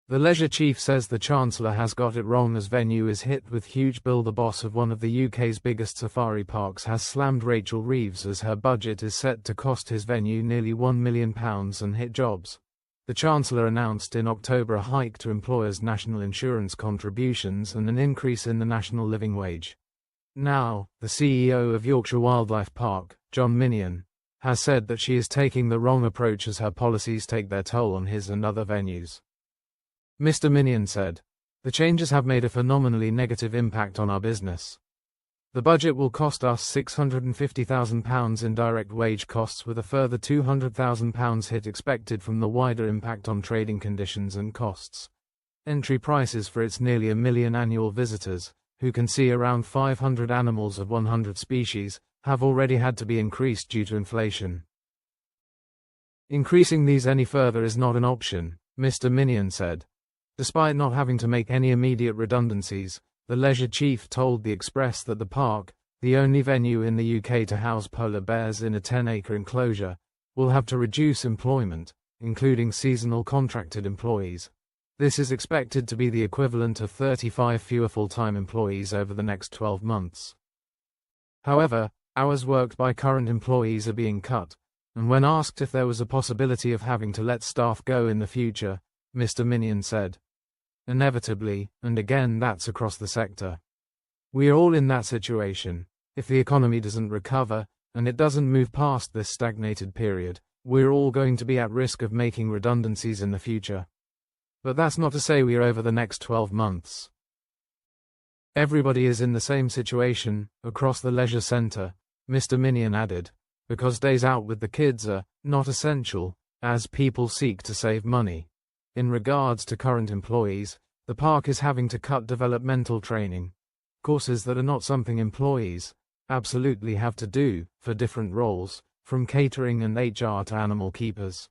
The leisure chief says the Chancellor has got it wrong as venue is hit with huge bill. The boss of one of the UK's biggest safari parks has slammed Rachel Reeves as her budget is set to cost his venue nearly £1 million and hit jobs. The Chancellor announced in October a hike to employers' national insurance contributions and an increase in the national living wage. Now, the CEO of Yorkshire Wildlife Park, John Minion, has said that she is taking the wrong approach as her policies take their toll on his and other venues. Mr. Minion said, "The changes have made a phenomenally negative impact on our business. The budget will cost us £650,000 in direct wage costs with a further £200,000 hit expected from the wider impact on trading conditions and costs. Entry prices for its nearly 1 million annual visitors, who can see around 500 animals of 100 species, have already had to be increased due to inflation. Increasing these any further is not an option," Mr. Minion said. Despite not having to make any immediate redundancies, the leisure chief told The Express that the park, the only venue in the UK to house polar bears in a 10-acre enclosure, will have to reduce employment, including seasonal contracted employees. This is expected to be the equivalent of 35 fewer full-time employees over the next 12 months. However, hours worked by current employees are being cut, and when asked if there was a possibility of having to let staff go in the future, Mr. Minion said, "Inevitably, and again that's across the sector. We are all in that situation. If the economy doesn't recover, and it doesn't move past this stagnated period, we're all going to be at risk of making redundancies in the future. But that's not to say we are over the next 12 months. Everybody is in the same situation, across the leisure centre," Mr. Minion added, "because days out with the kids are not essential, as people seek to save money. In regards to current employees, the park is having to cut developmental training, courses that are not something employees absolutely have to do, for different roles, from catering and HR to animal keepers."